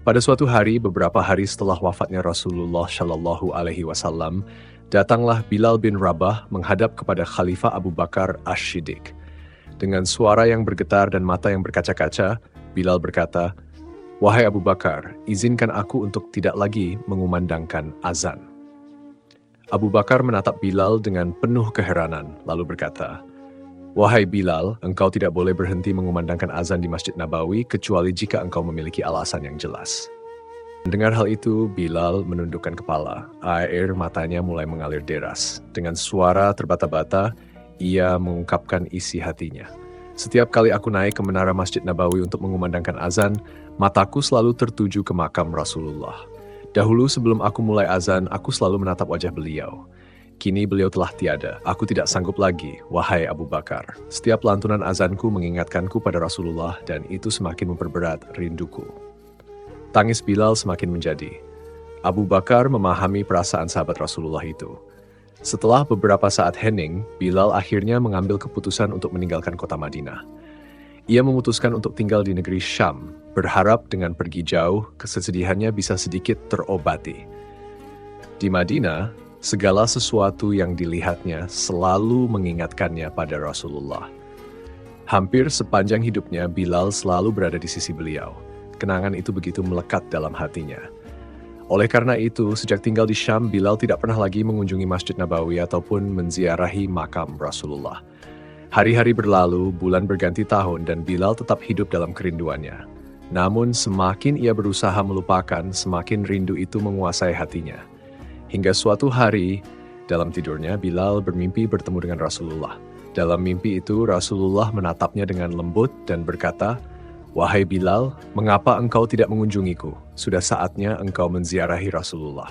Pada suatu hari, beberapa hari setelah wafatnya Rasulullah Shallallahu Alaihi Wasallam, datanglah Bilal bin Rabah menghadap kepada Khalifah Abu Bakar Ash-Shiddiq. Dengan suara yang bergetar dan mata yang berkaca-kaca, Bilal berkata, "Wahai Abu Bakar, izinkan aku untuk tidak lagi mengumandangkan azan." Abu Bakar menatap Bilal dengan penuh keheranan, lalu berkata, "Wahai Bilal, engkau tidak boleh berhenti mengumandangkan azan di Masjid Nabawi kecuali jika engkau memiliki alasan yang jelas." Mendengar hal itu, Bilal menundukkan kepala. Air matanya mulai mengalir deras. Dengan suara terbata-bata, ia mengungkapkan isi hatinya. "Setiap kali aku naik ke menara Masjid Nabawi untuk mengumandangkan azan, mataku selalu tertuju ke makam Rasulullah. Dahulu sebelum aku mulai azan, aku selalu menatap wajah beliau. Kini beliau telah tiada. Aku tidak sanggup lagi, wahai Abu Bakar. Setiap lantunan azanku mengingatkanku pada Rasulullah dan itu semakin memperberat rinduku." Tangis Bilal semakin menjadi. Abu Bakar memahami perasaan sahabat Rasulullah itu. Setelah beberapa saat hening, Bilal akhirnya mengambil keputusan untuk meninggalkan kota Madinah. Ia memutuskan untuk tinggal di negeri Syam, berharap dengan pergi jauh, kesedihannya bisa sedikit terobati. Di Madinah, segala sesuatu yang dilihatnya selalu mengingatkannya pada Rasulullah. Hampir sepanjang hidupnya, Bilal selalu berada di sisi beliau. Kenangan itu begitu melekat dalam hatinya. Oleh karena itu, sejak tinggal di Syam, Bilal tidak pernah lagi mengunjungi Masjid Nabawi ataupun menziarahi makam Rasulullah. Hari-hari berlalu, bulan berganti tahun, dan Bilal tetap hidup dalam kerinduannya. Namun, semakin ia berusaha melupakan, semakin rindu itu menguasai hatinya. Hingga suatu hari, dalam tidurnya, Bilal bermimpi bertemu dengan Rasulullah. Dalam mimpi itu, Rasulullah menatapnya dengan lembut dan berkata, "Wahai Bilal, mengapa engkau tidak mengunjungiku? Sudah saatnya engkau menziarahi Rasulullah."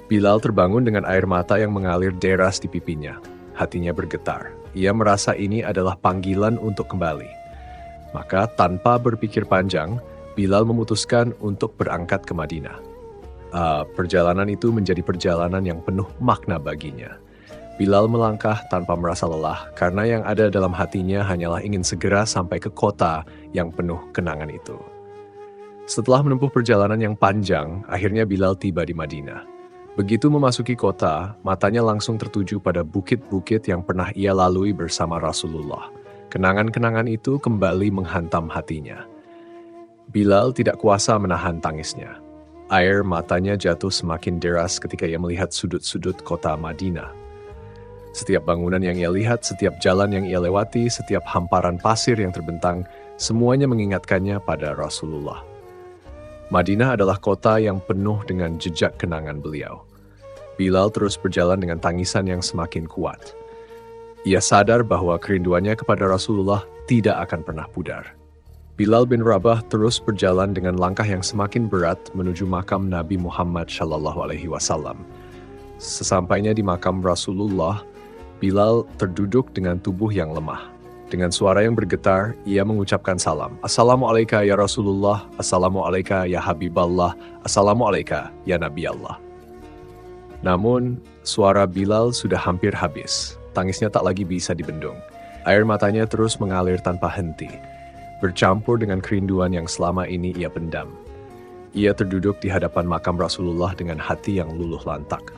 Bilal terbangun dengan air mata yang mengalir deras di pipinya. Hatinya bergetar. Ia merasa ini adalah panggilan untuk kembali. Maka tanpa berpikir panjang, Bilal memutuskan untuk berangkat ke Madinah. Perjalanan itu menjadi perjalanan yang penuh makna baginya. Bilal melangkah tanpa merasa lelah, karena yang ada dalam hatinya hanyalah ingin segera sampai ke kota yang penuh kenangan itu. Setelah menempuh perjalanan yang panjang, akhirnya Bilal tiba di Madinah. Begitu memasuki kota, matanya langsung tertuju pada bukit-bukit yang pernah ia lalui bersama Rasulullah. Kenangan-kenangan itu kembali menghantam hatinya. Bilal tidak kuasa menahan tangisnya. Air matanya jatuh semakin deras ketika ia melihat sudut-sudut kota Madinah. Setiap bangunan yang ia lihat, setiap jalan yang ia lewati, setiap hamparan pasir yang terbentang, semuanya mengingatkannya pada Rasulullah. Madinah adalah kota yang penuh dengan jejak kenangan beliau. Bilal terus berjalan dengan tangisan yang semakin kuat. Ia sadar bahwa kerinduannya kepada Rasulullah tidak akan pernah pudar. Bilal bin Rabah terus berjalan dengan langkah yang semakin berat menuju makam Nabi Muhammad SAW. Sesampainya di makam Rasulullah, Bilal terduduk dengan tubuh yang lemah. Dengan suara yang bergetar, ia mengucapkan salam. "Assalamualaikum ya Rasulullah, Assalamualaikum ya Habiballah, Assalamualaikum ya Nabi Allah." Namun, suara Bilal sudah hampir habis. Tangisnya tak lagi bisa dibendung. Air matanya terus mengalir tanpa henti, bercampur dengan kerinduan yang selama ini ia pendam. Ia terduduk di hadapan makam Rasulullah dengan hati yang luluh lantak.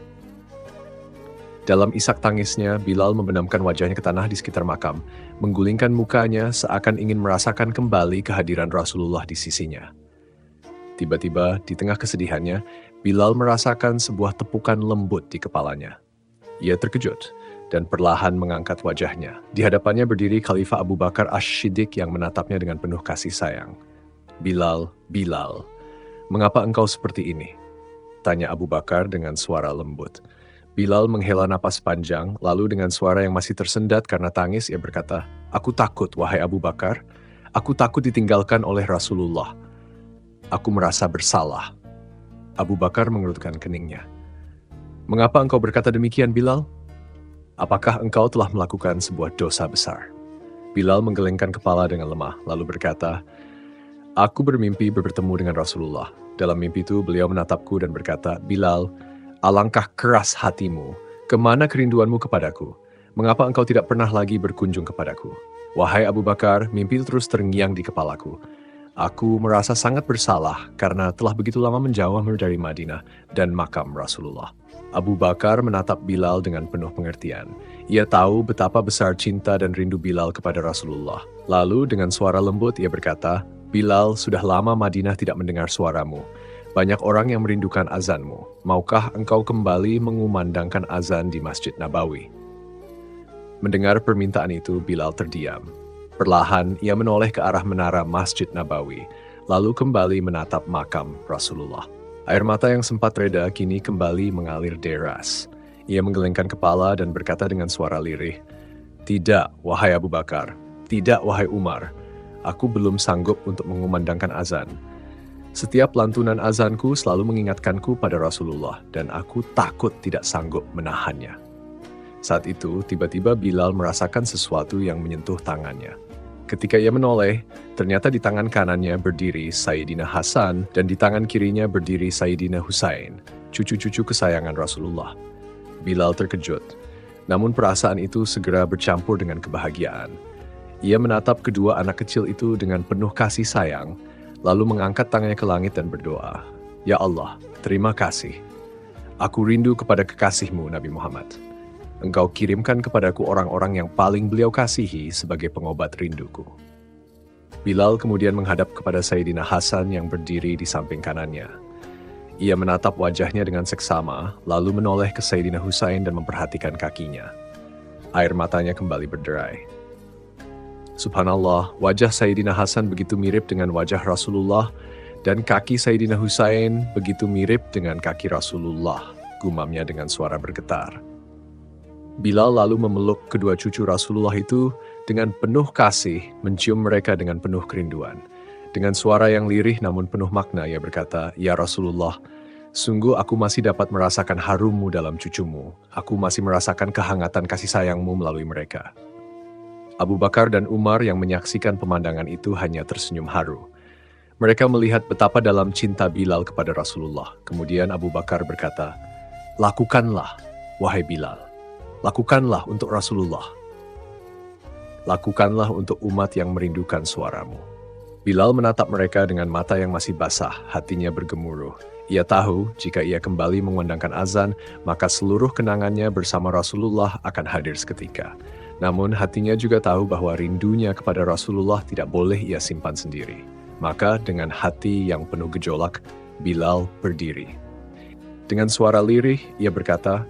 Dalam isak tangisnya, Bilal membenamkan wajahnya ke tanah di sekitar makam, menggulingkan mukanya seakan ingin merasakan kembali kehadiran Rasulullah di sisinya. Tiba-tiba, di tengah kesedihannya, Bilal merasakan sebuah tepukan lembut di kepalanya. Ia terkejut dan perlahan mengangkat wajahnya. Di hadapannya berdiri Khalifah Abu Bakar Ash-Shiddiq yang menatapnya dengan penuh kasih sayang. "Bilal, Bilal, mengapa engkau seperti ini?" tanya Abu Bakar dengan suara lembut. Bilal menghela napas panjang, lalu dengan suara yang masih tersendat karena tangis, ia berkata, "Aku takut, wahai Abu Bakar. Aku takut ditinggalkan oleh Rasulullah. Aku merasa bersalah." Abu Bakar mengerutkan keningnya. "Mengapa engkau berkata demikian, Bilal? Apakah engkau telah melakukan sebuah dosa besar?" Bilal menggelengkan kepala dengan lemah, lalu berkata, "Aku bermimpi bertemu dengan Rasulullah. Dalam mimpi itu beliau menatapku dan berkata, 'Bilal, alangkah keras hatimu, kemana kerinduanmu kepadaku? Mengapa engkau tidak pernah lagi berkunjung kepadaku?' Wahai Abu Bakar, mimpi itu terus terngiang di kepalaku. Aku merasa sangat bersalah karena telah begitu lama menjauh dari Madinah dan makam Rasulullah. Abu Bakar menatap Bilal dengan penuh pengertian. Ia tahu betapa besar cinta dan rindu Bilal kepada Rasulullah. Lalu dengan suara lembut ia berkata, "Bilal, sudah lama Madinah tidak mendengar suaramu. Banyak orang yang merindukan azanmu. Maukah engkau kembali mengumandangkan azan di Masjid Nabawi?" Mendengar permintaan itu, Bilal terdiam. Perlahan, ia menoleh ke arah menara Masjid Nabawi, lalu kembali menatap makam Rasulullah. Air mata yang sempat reda kini kembali mengalir deras. Ia menggelengkan kepala dan berkata dengan suara lirih, "Tidak, wahai Abu Bakar. Tidak, wahai Umar. Aku belum sanggup untuk mengumandangkan azan. Setiap lantunan azanku selalu mengingatkanku pada Rasulullah, dan aku takut tidak sanggup menahannya." Saat itu, tiba-tiba Bilal merasakan sesuatu yang menyentuh tangannya. Ketika ia menoleh, ternyata di tangan kanannya berdiri Sayyidina Hasan dan di tangan kirinya berdiri Sayyidina Husain, cucu-cucu kesayangan Rasulullah. Bilal terkejut, namun perasaan itu segera bercampur dengan kebahagiaan. Ia menatap kedua anak kecil itu dengan penuh kasih sayang, lalu mengangkat tangannya ke langit dan berdoa, "Ya Allah, terima kasih. Aku rindu kepada kekasihmu Nabi Muhammad. Engkau kirimkan kepadaku orang-orang yang paling beliau kasihi sebagai pengobat rinduku." Bilal kemudian menghadap kepada Sayyidina Hasan yang berdiri di samping kanannya. Ia menatap wajahnya dengan seksama, lalu menoleh ke Sayyidina Husain dan memperhatikan kakinya. Air matanya kembali berderai. Subhanallah, wajah Sayyidina Hasan begitu mirip dengan wajah Rasulullah, dan kaki Sayyidina Husain begitu mirip dengan kaki Rasulullah, gumamnya dengan suara bergetar. Bilal lalu memeluk kedua cucu Rasulullah itu dengan penuh kasih, mencium mereka dengan penuh kerinduan. Dengan suara yang lirih namun penuh makna, ia berkata, "Ya Rasulullah, sungguh aku masih dapat merasakan harummu dalam cucumu. Aku masih merasakan kehangatan kasih sayangmu melalui mereka." Abu Bakar dan Umar yang menyaksikan pemandangan itu hanya tersenyum haru. Mereka melihat betapa dalam cinta Bilal kepada Rasulullah. Kemudian Abu Bakar berkata, "Lakukanlah, wahai Bilal. Lakukanlah untuk Rasulullah. Lakukanlah untuk umat yang merindukan suaramu." Bilal menatap mereka dengan mata yang masih basah, hatinya bergemuruh. Ia tahu jika ia kembali mengumandangkan azan, maka seluruh kenangannya bersama Rasulullah akan hadir seketika. Namun hatinya juga tahu bahwa rindunya kepada Rasulullah tidak boleh ia simpan sendiri. Maka dengan hati yang penuh gejolak, Bilal berdiri. Dengan suara lirih, ia berkata,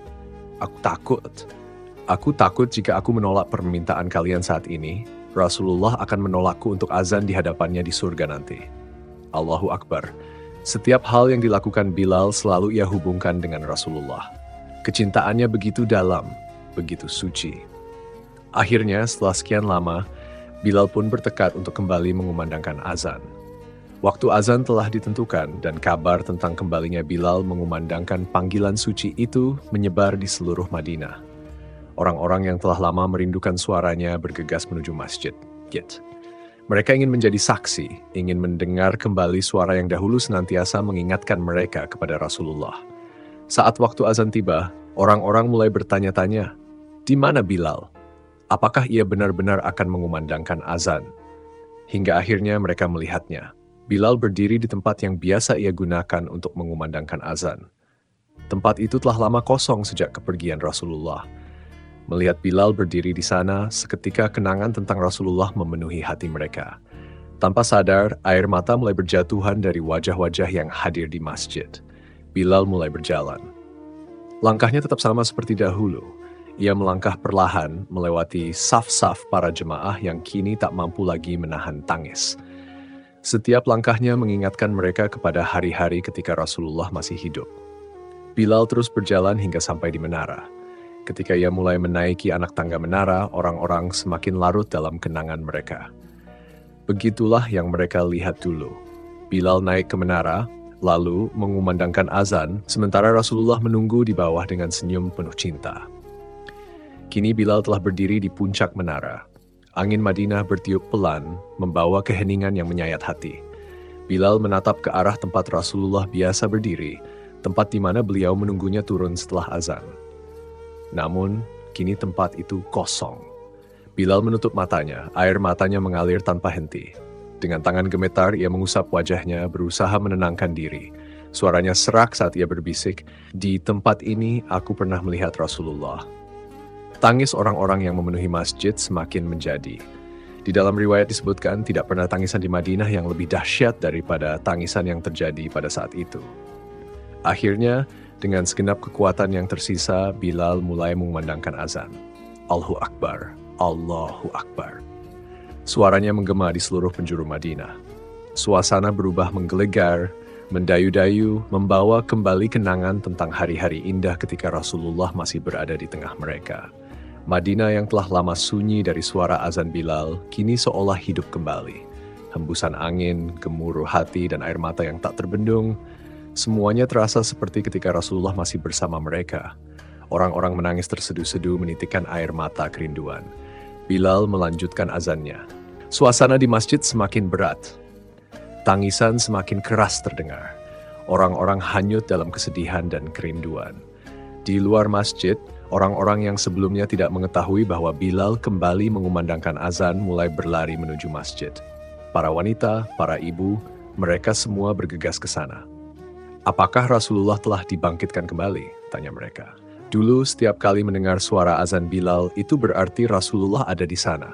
Aku takut jika aku menolak permintaan kalian saat ini, Rasulullah akan menolakku untuk azan di hadapannya di surga nanti." Allahu Akbar. Setiap hal yang dilakukan Bilal selalu ia hubungkan dengan Rasulullah. Kecintaannya begitu dalam, begitu suci. Akhirnya, setelah sekian lama, Bilal pun bertekad untuk kembali mengumandangkan azan. Waktu azan telah ditentukan dan kabar tentang kembalinya Bilal mengumandangkan panggilan suci itu menyebar di seluruh Madinah. Orang-orang yang telah lama merindukan suaranya bergegas menuju masjid. Mereka ingin menjadi saksi, ingin mendengar kembali suara yang dahulu senantiasa mengingatkan mereka kepada Rasulullah. Saat waktu azan tiba, orang-orang mulai bertanya-tanya, "Di mana Bilal? Apakah ia benar-benar akan mengumandangkan azan?" Hingga akhirnya mereka melihatnya. Bilal berdiri di tempat yang biasa ia gunakan untuk mengumandangkan azan. Tempat itu telah lama kosong sejak kepergian Rasulullah. Melihat Bilal berdiri di sana, seketika kenangan tentang Rasulullah memenuhi hati mereka. Tanpa sadar, air mata mulai berjatuhan dari wajah-wajah yang hadir di masjid. Bilal mulai berjalan. Langkahnya tetap sama seperti dahulu. Ia melangkah perlahan melewati saf-saf para jemaah yang kini tak mampu lagi menahan tangis. Setiap langkahnya mengingatkan mereka kepada hari-hari ketika Rasulullah masih hidup. Bilal terus berjalan hingga sampai di menara. Ketika ia mulai menaiki anak tangga menara, orang-orang semakin larut dalam kenangan mereka. Begitulah yang mereka lihat dulu. Bilal naik ke menara, lalu mengumandangkan azan, sementara Rasulullah menunggu di bawah dengan senyum penuh cinta. Kini Bilal telah berdiri di puncak menara. Angin Madinah bertiup pelan, membawa keheningan yang menyayat hati. Bilal menatap ke arah tempat Rasulullah biasa berdiri, tempat di mana beliau menunggunya turun setelah azan. Namun, kini tempat itu kosong. Bilal menutup matanya, air matanya mengalir tanpa henti. Dengan tangan gemetar, ia mengusap wajahnya, berusaha menenangkan diri. Suaranya serak saat ia berbisik, "Di tempat ini aku pernah melihat Rasulullah." Tangis orang-orang yang memenuhi masjid semakin menjadi. Di dalam riwayat disebutkan tidak pernah tangisan di Madinah yang lebih dahsyat daripada tangisan yang terjadi pada saat itu. Akhirnya, dengan segenap kekuatan yang tersisa, Bilal mulai mengumandangkan azan. Allahu Akbar, Allahu Akbar. Suaranya menggema di seluruh penjuru Madinah. Suasana berubah menggelegar, mendayu-dayu, membawa kembali kenangan tentang hari-hari indah ketika Rasulullah masih berada di tengah mereka. Madinah yang telah lama sunyi dari suara azan Bilal, kini seolah hidup kembali. Hembusan angin, gemuruh hati, dan air mata yang tak terbendung, semuanya terasa seperti ketika Rasulullah masih bersama mereka. Orang-orang menangis terseduh-seduh menitikkan air mata kerinduan. Bilal melanjutkan azannya. Suasana di masjid semakin berat. Tangisan semakin keras terdengar. Orang-orang hanyut dalam kesedihan dan kerinduan. Di luar masjid, orang-orang yang sebelumnya tidak mengetahui bahwa Bilal kembali mengumandangkan azan mulai berlari menuju masjid. Para wanita, para ibu, mereka semua bergegas ke sana. "Apakah Rasulullah telah dibangkitkan kembali?" tanya mereka. Dulu setiap kali mendengar suara azan Bilal itu berarti Rasulullah ada di sana.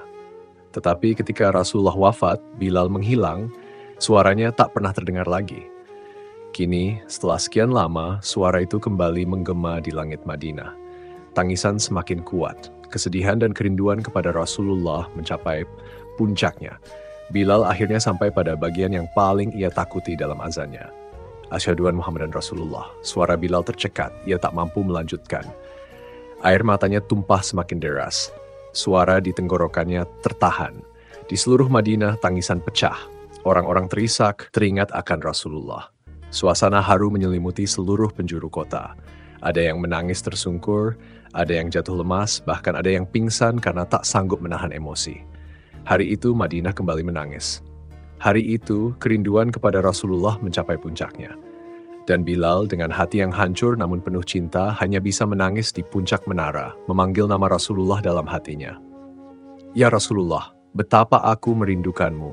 Tetapi ketika Rasulullah wafat, Bilal menghilang, suaranya tak pernah terdengar lagi. Kini, setelah sekian lama, suara itu kembali menggema di langit Madinah. Tangisan semakin kuat, kesedihan dan kerinduan kepada Rasulullah mencapai puncaknya. Bilal akhirnya sampai pada bagian yang paling ia takuti dalam azannya. Asyhadu an Muhammadan Rasulullah. Suara Bilal tercekat, ia tak mampu melanjutkan. Air matanya tumpah semakin deras. Suara di tenggorokannya tertahan. Di seluruh Madinah tangisan pecah. Orang-orang terisak, teringat akan Rasulullah. Suasana haru menyelimuti seluruh penjuru kota. Ada yang menangis tersungkur, ada yang jatuh lemas, bahkan ada yang pingsan karena tak sanggup menahan emosi. Hari itu Madinah kembali menangis. Hari itu, kerinduan kepada Rasulullah mencapai puncaknya. Dan Bilal dengan hati yang hancur namun penuh cinta hanya bisa menangis di puncak menara, memanggil nama Rasulullah dalam hatinya. "Ya Rasulullah, betapa aku merindukanmu."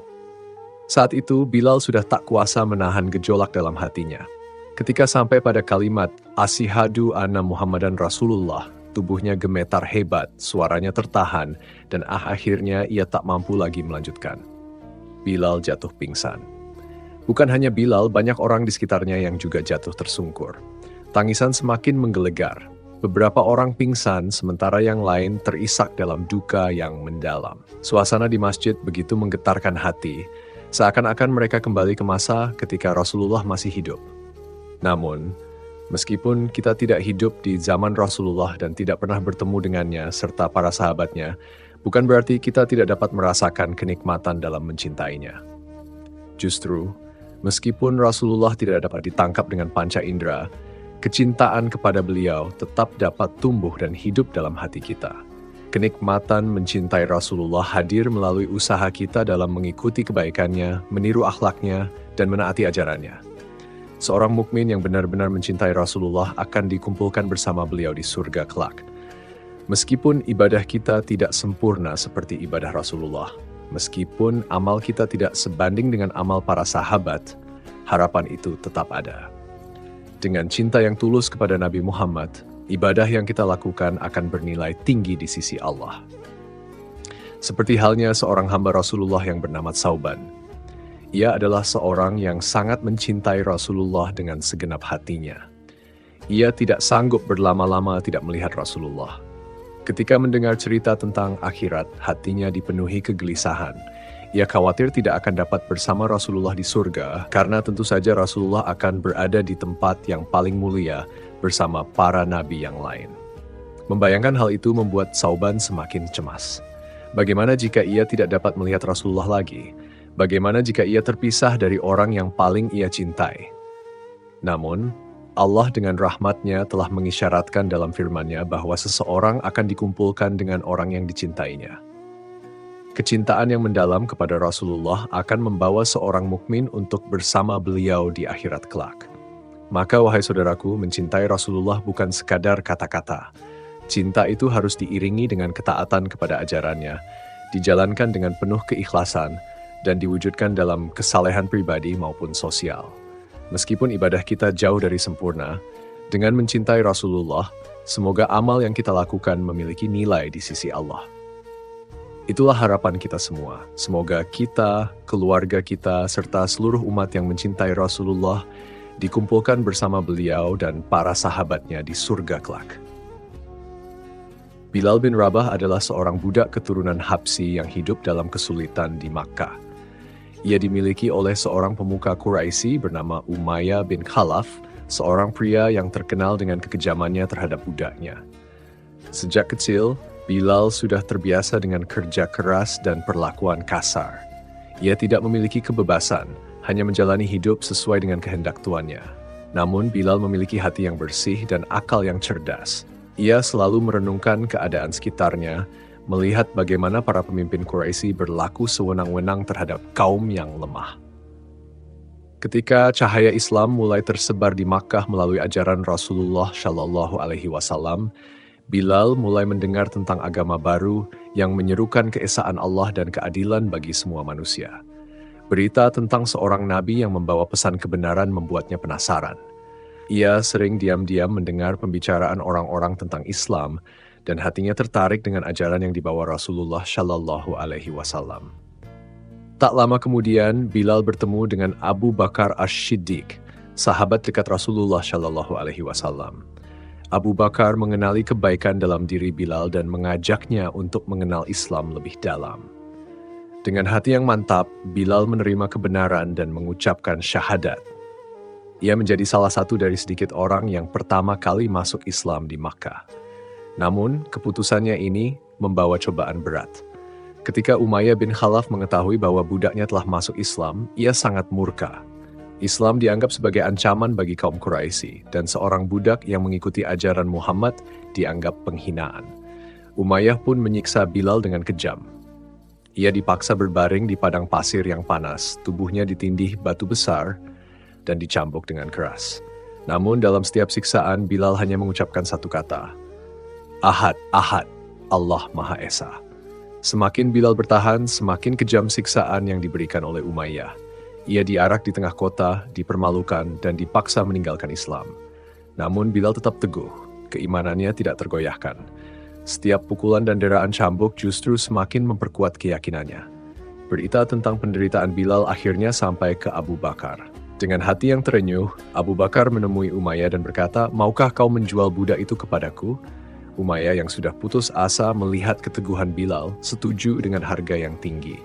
Saat itu, Bilal sudah tak kuasa menahan gejolak dalam hatinya. Ketika sampai pada kalimat, "Asyhadu anna Muhammadan Rasulullah," tubuhnya gemetar hebat, suaranya tertahan, dan akhirnya ia tak mampu lagi melanjutkan. Bilal jatuh pingsan. Bukan hanya Bilal, banyak orang di sekitarnya yang juga jatuh tersungkur. Tangisan semakin menggelegar. Beberapa orang pingsan, sementara yang lain terisak dalam duka yang mendalam. Suasana di masjid begitu menggetarkan hati, seakan-akan mereka kembali ke masa ketika Rasulullah masih hidup. Namun, meskipun kita tidak hidup di zaman Rasulullah dan tidak pernah bertemu dengannya serta para sahabatnya, bukan berarti kita tidak dapat merasakan kenikmatan dalam mencintainya. Justru, meskipun Rasulullah tidak dapat ditangkap dengan panca indera, kecintaan kepada beliau tetap dapat tumbuh dan hidup dalam hati kita. Kenikmatan mencintai Rasulullah hadir melalui usaha kita dalam mengikuti kebaikannya, meniru akhlaknya, dan menaati ajarannya. Seorang mukmin yang benar-benar mencintai Rasulullah akan dikumpulkan bersama beliau di surga kelak. Meskipun ibadah kita tidak sempurna seperti ibadah Rasulullah, meskipun amal kita tidak sebanding dengan amal para sahabat, harapan itu tetap ada. Dengan cinta yang tulus kepada Nabi Muhammad, ibadah yang kita lakukan akan bernilai tinggi di sisi Allah. Seperti halnya seorang hamba Rasulullah yang bernama Tsauban. Ia adalah seorang yang sangat mencintai Rasulullah dengan segenap hatinya. Ia tidak sanggup berlama-lama tidak melihat Rasulullah. Ketika mendengar cerita tentang akhirat, hatinya dipenuhi kegelisahan. Ia khawatir tidak akan dapat bersama Rasulullah di surga, karena tentu saja Rasulullah akan berada di tempat yang paling mulia bersama para nabi yang lain. Membayangkan hal itu membuat Tsauban semakin cemas. Bagaimana jika ia tidak dapat melihat Rasulullah lagi? Bagaimana jika ia terpisah dari orang yang paling ia cintai? Namun, Allah dengan rahmat-Nya telah mengisyaratkan dalam firman-Nya bahwa seseorang akan dikumpulkan dengan orang yang dicintainya. Kecintaan yang mendalam kepada Rasulullah akan membawa seorang mukmin untuk bersama beliau di akhirat kelak. Maka wahai saudaraku, mencintai Rasulullah bukan sekadar kata-kata. Cinta itu harus diiringi dengan ketaatan kepada ajarannya, dijalankan dengan penuh keikhlasan, dan diwujudkan dalam kesalehan pribadi maupun sosial. Meskipun ibadah kita jauh dari sempurna, dengan mencintai Rasulullah, semoga amal yang kita lakukan memiliki nilai di sisi Allah. Itulah harapan kita semua. Semoga kita, keluarga kita, serta seluruh umat yang mencintai Rasulullah dikumpulkan bersama beliau dan para sahabatnya di surga kelak. Bilal bin Rabah adalah seorang budak keturunan Habsyi yang hidup dalam kesulitan di Makkah. Ia dimiliki oleh seorang pemuka Quraisy bernama Umayyah bin Khalaf, seorang pria yang terkenal dengan kekejamannya terhadap budaknya. Sejak kecil, Bilal sudah terbiasa dengan kerja keras dan perlakuan kasar. Ia tidak memiliki kebebasan, hanya menjalani hidup sesuai dengan kehendak tuannya. Namun Bilal memiliki hati yang bersih dan akal yang cerdas. Ia selalu merenungkan keadaan sekitarnya, melihat bagaimana para pemimpin Quraisy berlaku sewenang-wenang terhadap kaum yang lemah. Ketika cahaya Islam mulai tersebar di Makkah melalui ajaran Rasulullah Shallallahu Alaihi Wasallam, Bilal mulai mendengar tentang agama baru yang menyerukan keesaan Allah dan keadilan bagi semua manusia. Berita tentang seorang nabi yang membawa pesan kebenaran membuatnya penasaran. Ia sering diam-diam mendengar pembicaraan orang-orang tentang Islam dan hatinya tertarik dengan ajaran yang dibawa Rasulullah Shallallahu Alaihi Wasallam. Tak lama kemudian, Bilal bertemu dengan Abu Bakar Ash-Shiddiq, sahabat dekat Rasulullah Shallallahu Alaihi Wasallam. Abu Bakar mengenali kebaikan dalam diri Bilal dan mengajaknya untuk mengenal Islam lebih dalam. Dengan hati yang mantap, Bilal menerima kebenaran dan mengucapkan syahadat. Ia menjadi salah satu dari sedikit orang yang pertama kali masuk Islam di Makkah. Namun, keputusannya ini membawa cobaan berat. Ketika Umayyah bin Khalaf mengetahui bahwa budaknya telah masuk Islam, ia sangat murka. Islam dianggap sebagai ancaman bagi kaum Quraisy, dan seorang budak yang mengikuti ajaran Muhammad dianggap penghinaan. Umayyah pun menyiksa Bilal dengan kejam. Ia dipaksa berbaring di padang pasir yang panas, tubuhnya ditindih batu besar, dan dicambuk dengan keras. Namun dalam setiap siksaan, Bilal hanya mengucapkan satu kata, "Ahad, Ahad, Allah Maha Esa." Semakin Bilal bertahan, semakin kejam siksaan yang diberikan oleh Umayyah. Ia diarak di tengah kota, dipermalukan, dan dipaksa meninggalkan Islam. Namun Bilal tetap teguh, keimanannya tidak tergoyahkan. Setiap pukulan dan deraan cambuk justru semakin memperkuat keyakinannya. Berita tentang penderitaan Bilal akhirnya sampai ke Abu Bakar. Dengan hati yang terenyuh, Abu Bakar menemui Umayyah dan berkata, "Maukah kau menjual budak itu kepadaku?" Umayyah yang sudah putus asa melihat keteguhan Bilal, setuju dengan harga yang tinggi.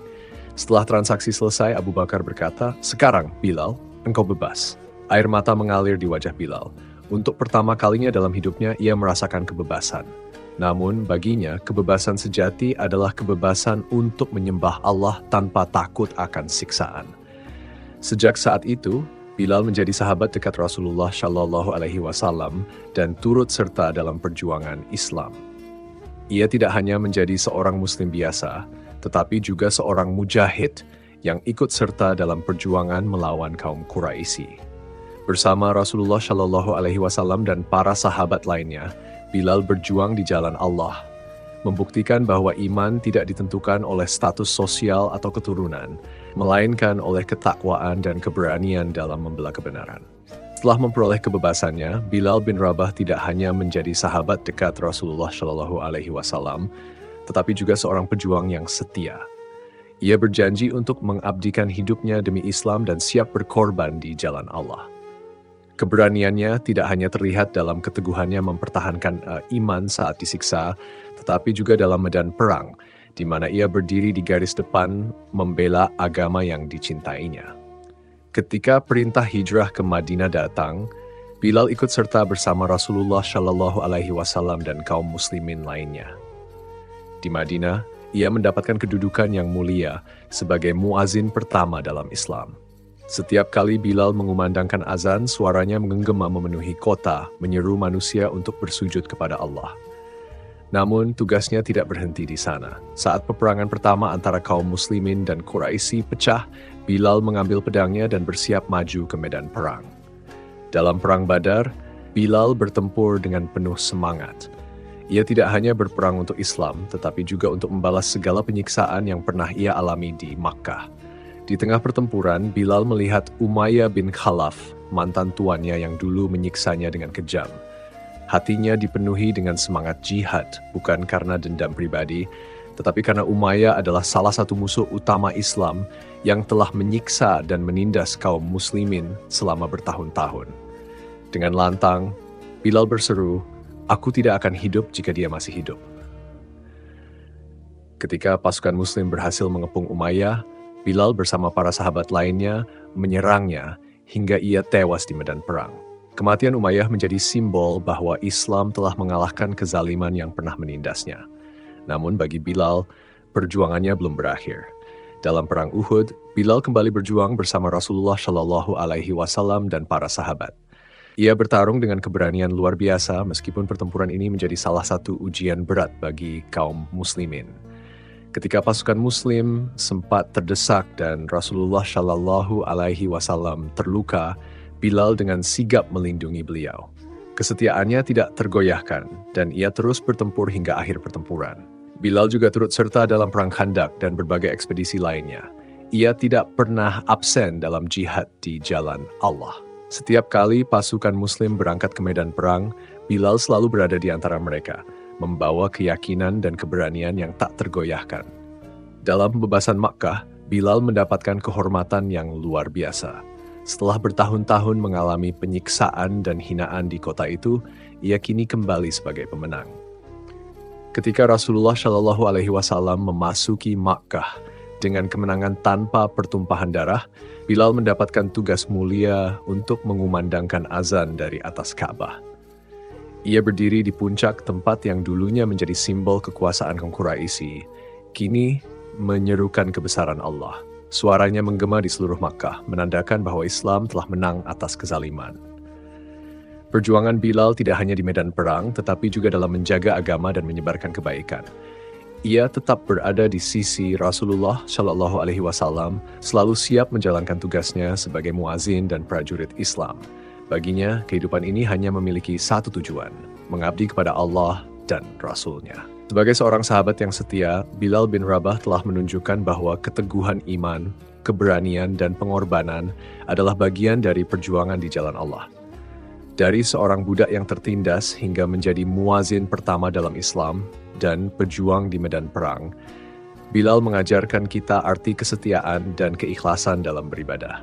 Setelah transaksi selesai, Abu Bakar berkata, "Sekarang, Bilal, engkau bebas." Air mata mengalir di wajah Bilal. Untuk pertama kalinya dalam hidupnya, ia merasakan kebebasan. Namun, baginya, kebebasan sejati adalah kebebasan untuk menyembah Allah tanpa takut akan siksaan. Sejak saat itu, Bilal menjadi sahabat dekat Rasulullah Shallallahu Alaihi Wasallam dan turut serta dalam perjuangan Islam. Ia tidak hanya menjadi seorang Muslim biasa, tetapi juga seorang mujahid yang ikut serta dalam perjuangan melawan kaum Quraisy. Bersama Rasulullah Shallallahu Alaihi Wasallam dan para sahabat lainnya, Bilal berjuang di jalan Allah, membuktikan bahwa iman tidak ditentukan oleh status sosial atau keturunan, melainkan oleh ketakwaan dan keberanian dalam membela kebenaran. Setelah memperoleh kebebasannya, Bilal bin Rabah tidak hanya menjadi sahabat dekat Rasulullah Shallallahu Alaihi Wasallam, tetapi juga seorang pejuang yang setia. Ia berjanji untuk mengabdikan hidupnya demi Islam dan siap berkorban di jalan Allah. Keberaniannya tidak hanya terlihat dalam keteguhannya mempertahankan iman saat disiksa, tetapi juga dalam medan perang, di mana ia berdiri di garis depan membela agama yang dicintainya. Ketika perintah hijrah ke Madinah datang, Bilal ikut serta bersama Rasulullah Shallallahu Alaihi Wasallam dan kaum muslimin lainnya. Di Madinah, ia mendapatkan kedudukan yang mulia sebagai muazin pertama dalam Islam. Setiap kali Bilal mengumandangkan azan, suaranya menggema memenuhi kota, menyeru manusia untuk bersujud kepada Allah. Namun, tugasnya tidak berhenti di sana. Saat peperangan pertama antara kaum muslimin dan Quraisy pecah, Bilal mengambil pedangnya dan bersiap maju ke medan perang. Dalam Perang Badar, Bilal bertempur dengan penuh semangat. Ia tidak hanya berperang untuk Islam, tetapi juga untuk membalas segala penyiksaan yang pernah ia alami di Makkah. Di tengah pertempuran, Bilal melihat Umayyah bin Khalaf, mantan tuannya yang dulu menyiksanya dengan kejam. Hatinya dipenuhi dengan semangat jihad, bukan karena dendam pribadi, tetapi karena Umayyah adalah salah satu musuh utama Islam yang telah menyiksa dan menindas kaum muslimin selama bertahun-tahun. Dengan lantang, Bilal berseru, "Aku tidak akan hidup jika dia masih hidup." Ketika pasukan muslim berhasil mengepung Umayyah, Bilal bersama para sahabat lainnya menyerangnya hingga ia tewas di medan perang. Kematian Umayyah menjadi simbol bahwa Islam telah mengalahkan kezaliman yang pernah menindasnya. Namun bagi Bilal, perjuangannya belum berakhir. Dalam perang Uhud, Bilal kembali berjuang bersama Rasulullah Shallallahu Alaihi Wasallam dan para sahabat. Ia bertarung dengan keberanian luar biasa meskipun pertempuran ini menjadi salah satu ujian berat bagi kaum muslimin. Ketika pasukan muslim sempat terdesak dan Rasulullah Shallallahu Alaihi Wasallam terluka, Bilal dengan sigap melindungi beliau. Kesetiaannya tidak tergoyahkan dan ia terus bertempur hingga akhir pertempuran. Bilal juga turut serta dalam perang Khandak dan berbagai ekspedisi lainnya. Ia tidak pernah absen dalam jihad di jalan Allah. Setiap kali pasukan muslim berangkat ke medan perang, Bilal selalu berada di antara mereka, membawa keyakinan dan keberanian yang tak tergoyahkan. Dalam pembebasan Makkah, Bilal mendapatkan kehormatan yang luar biasa. Setelah bertahun-tahun mengalami penyiksaan dan hinaan di kota itu, ia kini kembali sebagai pemenang. Ketika Rasulullah Shallallahu Alaihi Wasallam memasuki Makkah dengan kemenangan tanpa pertumpahan darah, Bilal mendapatkan tugas mulia untuk mengumandangkan azan dari atas Ka'bah. Ia berdiri di puncak tempat yang dulunya menjadi simbol kekuasaan kaum Quraisy, kini menyerukan kebesaran Allah. Suaranya menggema di seluruh Makkah, menandakan bahwa Islam telah menang atas kezaliman. Perjuangan Bilal tidak hanya di medan perang, tetapi juga dalam menjaga agama dan menyebarkan kebaikan. Ia tetap berada di sisi Rasulullah Shallallahu Alaihi Wasallam, selalu siap menjalankan tugasnya sebagai muazin dan prajurit Islam. Baginya, kehidupan ini hanya memiliki satu tujuan, mengabdi kepada Allah dan Rasul-Nya. Sebagai seorang sahabat yang setia, Bilal bin Rabah telah menunjukkan bahwa keteguhan iman, keberanian, dan pengorbanan adalah bagian dari perjuangan di jalan Allah. Dari seorang budak yang tertindas hingga menjadi muazin pertama dalam Islam dan pejuang di medan perang, Bilal mengajarkan kita arti kesetiaan dan keikhlasan dalam beribadah.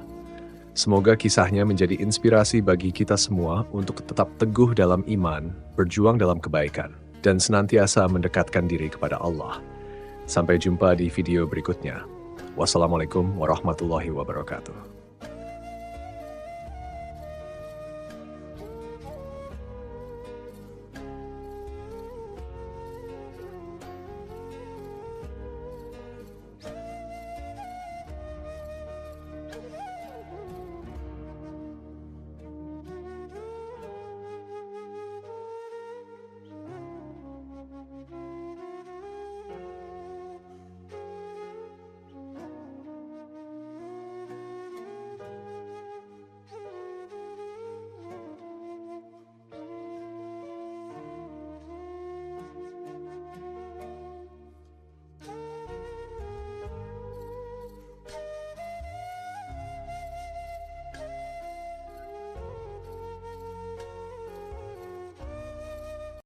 Semoga kisahnya menjadi inspirasi bagi kita semua untuk tetap teguh dalam iman, berjuang dalam kebaikan, dan senantiasa mendekatkan diri kepada Allah. Sampai jumpa di video berikutnya. Wassalamualaikum warahmatullahi wabarakatuh.